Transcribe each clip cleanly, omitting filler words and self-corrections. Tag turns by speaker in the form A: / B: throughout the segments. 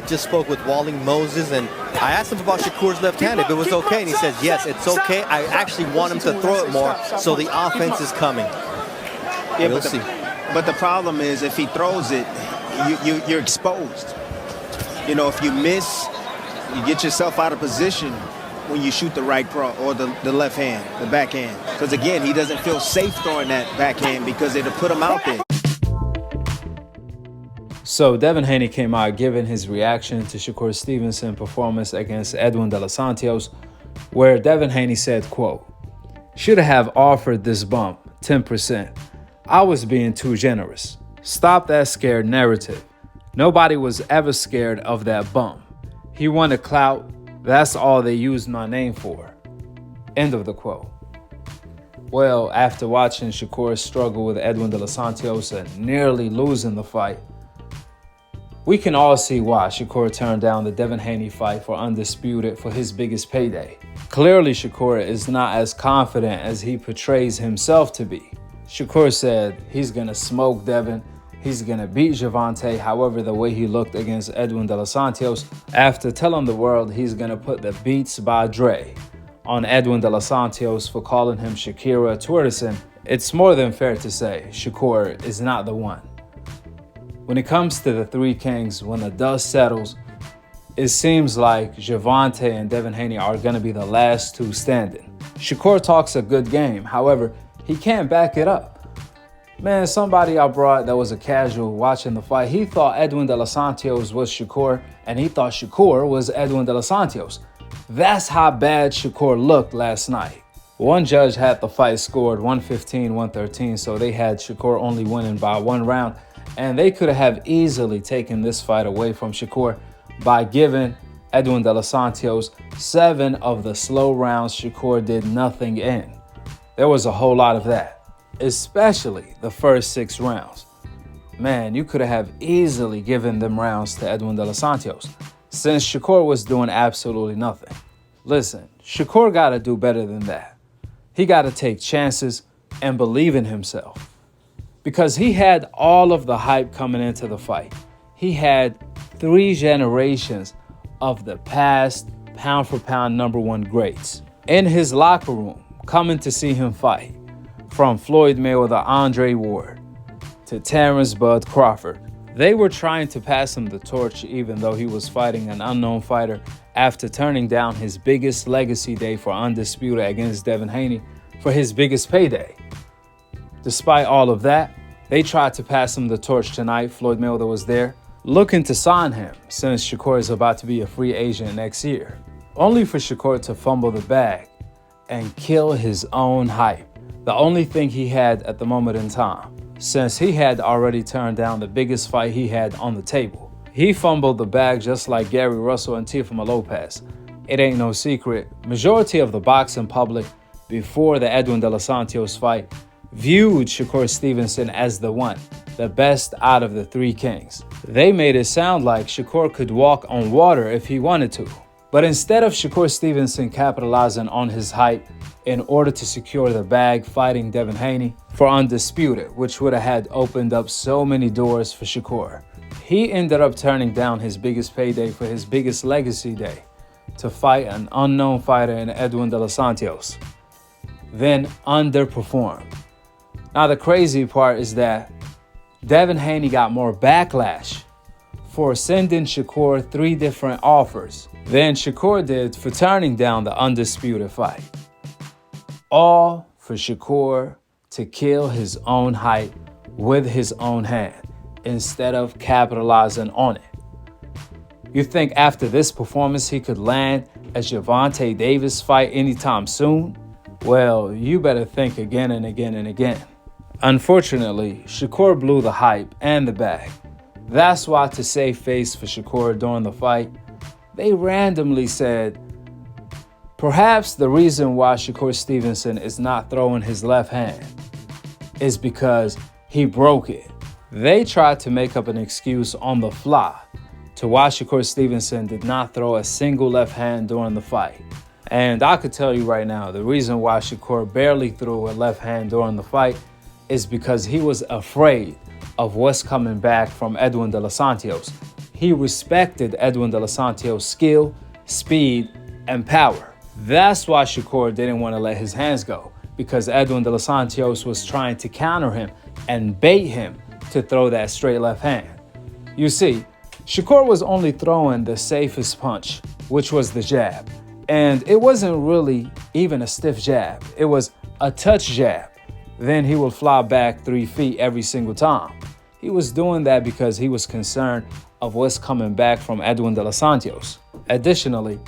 A: just spoke with Walling Moses, and I asked him about Shakur's left hand, if it was okay, and he says, yes, it's okay. I actually want him to throw it more, so the offense is coming.
B: Yeah,
A: we'll see.
B: But the problem is, if he throws it, you're exposed. You know, if you miss, you get yourself out of position when you shoot the right or the left hand, the backhand. Because, again, he doesn't feel safe throwing that backhand because it'll put him out there.
C: So Devin Haney came out giving his reaction to Shakur Stevenson performance against Edwin de los Santos, where Devin Haney said, quote, "Should have offered this bump 10%. I was being too generous. Stop that scared narrative. Nobody was ever scared of that bump. He wanted clout. That's all they used my name for." End of the quote. Well, after watching Shakur struggle with Edwin de los Santos and nearly losing the fight, we can all see why Shakur turned down the Devin Haney fight for Undisputed for his biggest payday. Clearly, Shakur is not as confident as he portrays himself to be. Shakur said he's going to smoke Devin, he's going to beat Gervonta. However, the way he looked against Edwin de los Santos, after telling the world he's going to put the Beats by Dre on Edwin de los Santos for calling him Shakira Twerson, it's more than fair to say Shakur is not the one. When it comes to the Three Kings, when the dust settles, it seems like Gervonta and Devin Haney are going to be the last two standing. Shakur talks a good game. However, he can't back it up. Man, somebody I brought that was a casual watching the fight, he thought Edwin de los Santos was Shakur, and he thought Shakur was Edwin de los Santos. That's how bad Shakur looked last night. One judge had the fight scored 115-113, so they had Shakur only winning by one round. And they could have easily taken this fight away from Shakur by giving Edwin de los Santos 7 of the slow rounds Shakur did nothing in. There was a whole lot of that, especially the first 6 rounds. Man, you could have easily given them rounds to Edwin de los Santos since Shakur was doing absolutely nothing. Listen, Shakur got to do better than that. He got to take chances and believe in himself. Because he had all of the hype coming into the fight. He had 3 generations of the past pound-for-pound #1 greats in his locker room coming to see him fight. From Floyd Mayweather, Andre Ward, to Terrence Bud Crawford. They were trying to pass him the torch even though he was fighting an unknown fighter after turning down his biggest legacy day for Undisputed against Devin Haney for his biggest payday. Despite all of that, they tried to pass him the torch tonight. Floyd Mayweather was there, looking to sign him since Shakur is about to be a free agent next year. Only for Shakur to fumble the bag and kill his own hype. The only thing he had at the moment in time, since he had already turned down the biggest fight he had on the table. He fumbled the bag just like Gary Russell and Teofimo Lopez. It ain't no secret. Majority of the boxing public before the Edwin de los Santos fight viewed Shakur Stevenson as the one, the best out of the Three Kings. They made it sound like Shakur could walk on water if he wanted to. But instead of Shakur Stevenson capitalizing on his hype in order to secure the bag fighting Devin Haney for Undisputed, which would have had opened up so many doors for Shakur, he ended up turning down his biggest payday for his biggest legacy day to fight an unknown fighter in Edwin de los Santos, then underperformed. Now, the crazy part is that Devin Haney got more backlash for sending Shakur 3 different offers than Shakur did for turning down the Undisputed fight. All for Shakur to kill his own hype with his own hand instead of capitalizing on it. You think after this performance he could land a Gervonta Davis fight anytime soon? Well, you better think again and again and again. Unfortunately, Shakur blew the hype and the bag. That's why, to save face for Shakur during the fight, they randomly said, perhaps the reason why Shakur Stevenson is not throwing his left hand is because he broke it. They tried to make up an excuse on the fly to why Shakur Stevenson did not throw a single left hand during the fight. And I could tell you right now, the reason why Shakur barely threw a left hand during the fight is because he was afraid of what's coming back from Edwin de los Santos. he respected Edwin De Los Santos' skill, speed, and power. That's why Shakur didn't want to let his hands go, because Edwin De Los Santos was trying to counter him and bait him to throw that straight left hand. You see, Shakur was only throwing the safest punch, which was the jab. And it wasn't really even a stiff jab. It was a touch jab. Then he would fly back 3 feet every single time. He was doing that because he was concerned of what's coming back from Edwin De Los Santos. Additionally,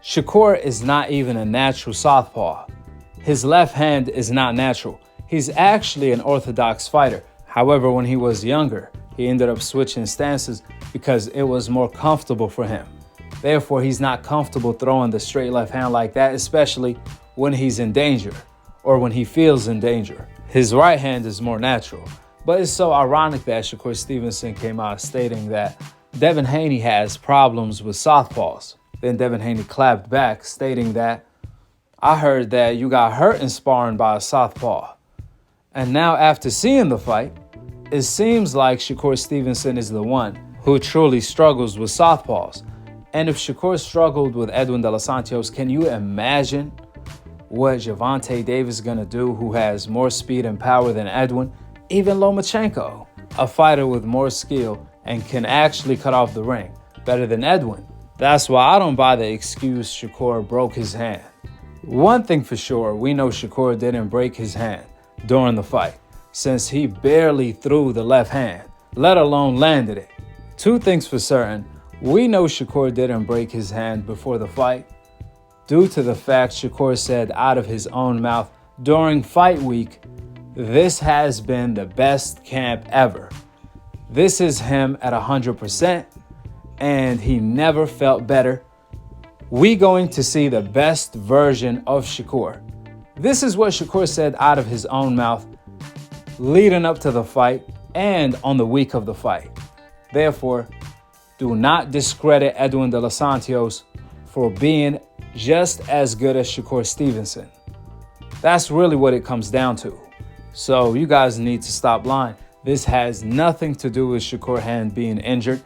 C: Shakur is not even a natural southpaw. His left hand is not natural. He's actually an orthodox fighter. However, when he was younger, he ended up switching stances because it was more comfortable for him. Therefore, he's not comfortable throwing the straight left hand like that, especially when he's in danger or when he feels in danger. His right hand is more natural. But it's so ironic that Shakur Stevenson came out stating that Devin Haney has problems with southpaws. Then Devin Haney clapped back, stating that, "I heard that you got hurt in sparring by a southpaw." And now after seeing the fight, it seems like Shakur Stevenson is the one who truly struggles with southpaws. And if Shakur struggled with Edwin De Los Santos, can you imagine what Gervonta Davis is going to do, who has more speed and power than Edwin? Even Lomachenko, a fighter with more skill and can actually cut off the ring better than Edwin. That's why I don't buy the excuse Shakur broke his hand. One thing for sure, we know Shakur didn't break his hand during the fight, since he barely threw the left hand, let alone landed it. Two things for certain, we know Shakur didn't break his hand before the fight due to the fact Shakur said out of his own mouth during fight week, "This has been the best camp ever. This is him at 100%, and he never felt better. We going to see the best version of Shakur." This is what Shakur said out of his own mouth leading up to the fight and on the week of the fight. Therefore, do not discredit Edwin De Los Santos for being just as good as Shakur Stevenson. That's really what it comes down to. So you guys need to stop lying. This has nothing to do with Shakur hand being injured.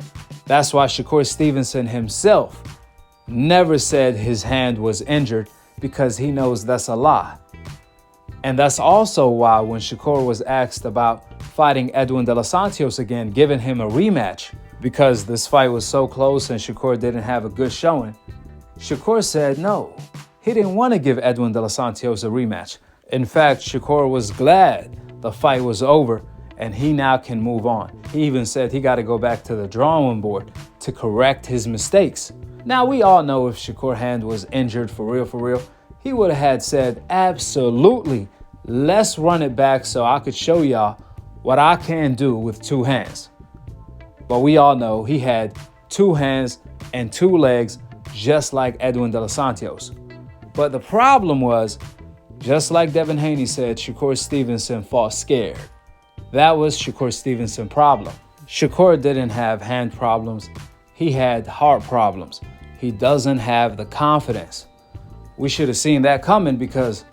C: That's why Shakur Stevenson himself never said his hand was injured, because he knows that's a lie. And that's also why when Shakur was asked about fighting Edwin De Los Santos again, giving him a rematch, because this fight was so close and Shakur didn't have a good showing, Shakur said no. He didn't want to give Edwin De Los Santos a rematch. In fact, Shakur was glad the fight was over and he now can move on. He even said he got to go back to the drawing board to correct his mistakes. Now, we all know if Shakur hand was injured for real, he would have had said, absolutely, let's run it back so I could show y'all what I can do with 2 hands. But we all know he had 2 hands and 2 legs, just like Edwin De Los Santos. But the problem was, just like Devin Haney said, Shakur Stevenson fought scared. That was Shakur Stevenson's problem. Shakur didn't have hand problems. He had heart problems. He doesn't have the confidence. We should have seen that coming, because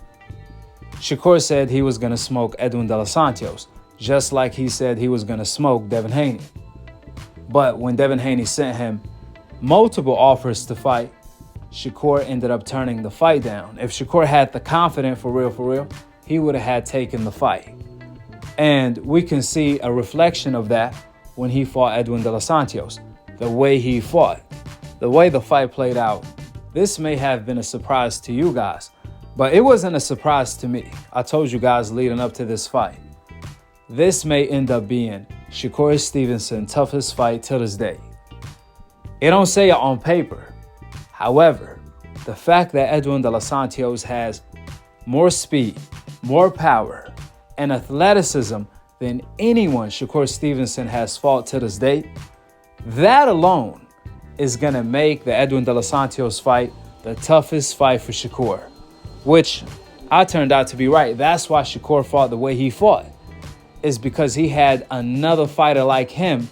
C: Shakur said he was going to smoke Edwin De Los Santos, just like he said he was going to smoke Devin Haney. But when Devin Haney sent him multiple offers to fight, Shakur ended up turning the fight down. If Shakur had the confidence for real, he would have had taken the fight. And we can see a reflection of that when he fought Edwin De Los Santos. The way he fought, the way the fight played out, this may have been a surprise to you guys, but it wasn't a surprise to me. I told you guys leading up to this fight, this may end up being Shakur Stevenson's toughest fight till this day. It don't say it on paper. However, the fact that Edwin De Los Santos has more speed, more power, and athleticism than anyone Shakur Stevenson has fought to this date, that alone is going to make the Edwin De Los Santos fight the toughest fight for Shakur, which I turned out to be right. That's why Shakur fought the way he fought, is because he had another fighter like him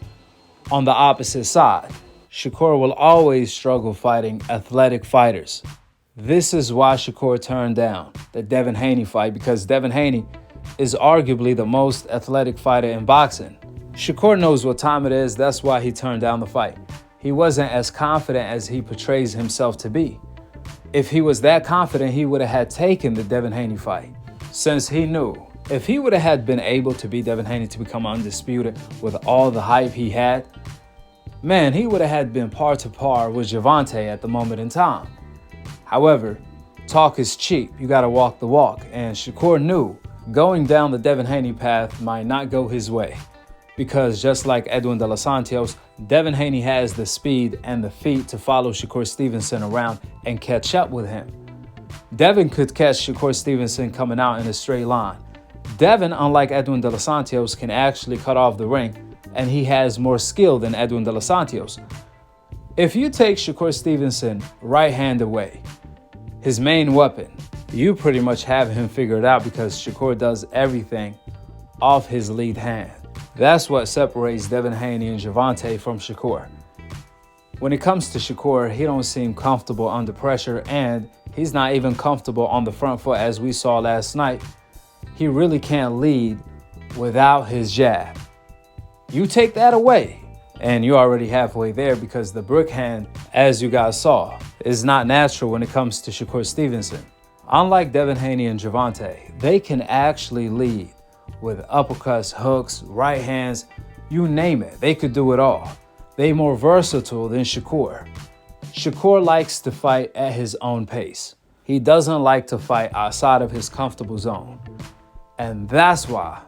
C: on the opposite side. Shakur will always struggle fighting athletic fighters. This is why Shakur turned down the Devin Haney fight, because Devin Haney is arguably the most athletic fighter in boxing. Shakur knows what time it is. That's why he turned down the fight. he wasn't as confident as he portrays himself to be. If he was that confident, he would have had taken the Devin Haney fight, since he knew if he would have had been able to beat Devin Haney to become undisputed with all the hype he had, man, he would have had been par to par with Gervonta at the moment in time. However, talk is cheap. You got to walk the walk. And Shakur knew going down the Devin Haney path might not go his way, because just like Edwin de los Santos, Devin Haney has the speed and the feet to follow Shakur Stevenson around and catch up with him. Devin could catch Shakur Stevenson coming out in a straight line. Devin, unlike Edwin de los Santos, can actually cut off the ring, and he has more skill than Edwin de los Santos. If you take Shakur Stevenson right hand away, his main weapon, you pretty much have him figured out, because Shakur does everything off his lead hand. That's what separates Devin Haney and Gervonta from Shakur. When it comes to Shakur, he don't seem comfortable under pressure, and he's not even comfortable on the front foot, as we saw last night. He really can't lead without his jab. You take that away, and you're already halfway there, because the brick hand, as you guys saw, is not natural when it comes to Shakur Stevenson. Unlike Devin Haney and Gervonta, they can actually lead with uppercuts, hooks, right hands, you name it. They could do it all. They're more versatile than Shakur. Shakur likes to fight at his own pace. He doesn't like to fight outside of his comfortable zone. And that's why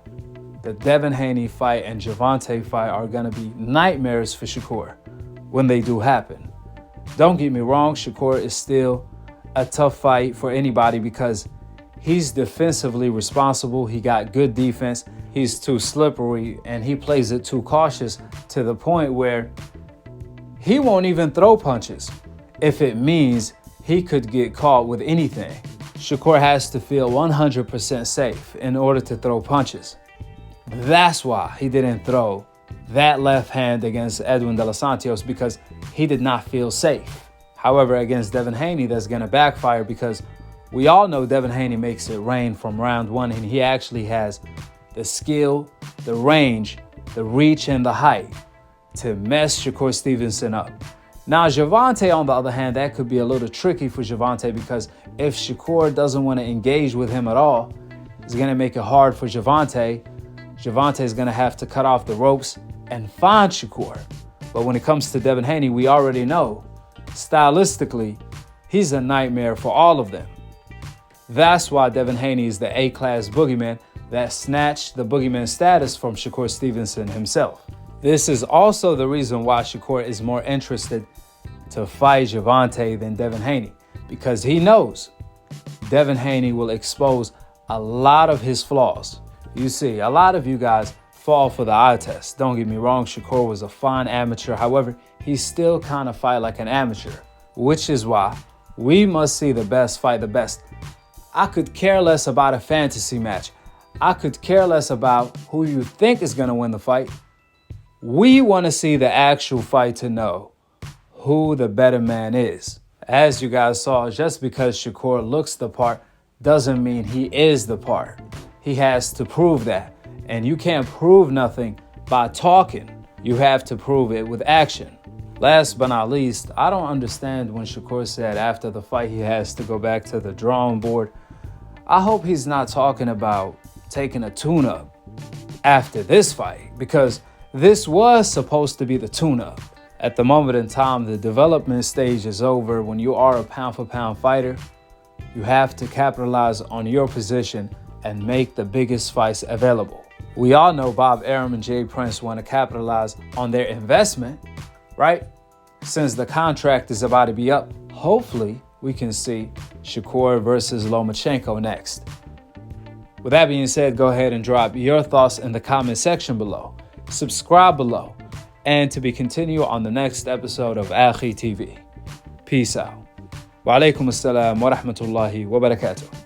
C: the Devin Haney fight and Gervonta fight are going to be nightmares for Shakur when they do happen. Don't get me wrong, Shakur is still a tough fight for anybody, because he's defensively responsible. He got good defense. He's too slippery, and he plays it too cautious, to the point where he won't even throw punches if it means he could get caught with anything. Shakur has to feel 100% safe in order to throw punches. That's why he didn't throw that left hand against Edwin de los Santos, because he did not feel safe. However, against Devin Haney, that's going to backfire, because we all know Devin Haney makes it rain from round one, and he actually has the skill, the range, the reach, and the height to mess Shakur Stevenson up. Now, Gervonta, on the other hand, that could be a little tricky for Gervonta, because if Shakur doesn't want to engage with him at all, it's going to make it hard for Gervonta. Gervonta is going to have to cut off the ropes and find Shakur. But when it comes to Devin Haney, we already know, stylistically, he's a nightmare for all of them. That's why Devin Haney is the A-class boogeyman that snatched the boogeyman status from Shakur Stevenson himself. This is also the reason why Shakur is more interested to fight Gervonta than Devin Haney, because he knows Devin Haney will expose a lot of his flaws. You see, a lot of you guys fall for the eye test. Don't get me wrong, Shakur was a fine amateur. However, he still kind of fight like an amateur, which is why we must see the best fight the best. I could care less about a fantasy match. I could care less about who you think is going to win the fight. We want to see the actual fight to know who the better man is. As you guys saw, just because Shakur looks the part doesn't mean he is the part. He has to prove that. And you can't prove nothing by talking. You have to prove it with action. Last but not least, I don't understand when Shakur said after the fight he has to go back to the drawing board. I hope he's not talking about taking a tune-up after this fight, because this was supposed to be the tune-up. At the moment in time, the development stage is over. When you are a pound-for-pound fighter, you have to capitalize on your position and make the biggest fights available. We all know Bob Arum and Jay Prince want to capitalize on their investment, right? Since the contract is about to be up, hopefully we can see Shakur versus Lomachenko next. With that being said, go ahead and drop your thoughts in the comment section below. Subscribe below, and to be continued on the next episode of Akhi TV. Peace out. Wa alaikum assalam wa rahmatullahi wa barakatuh.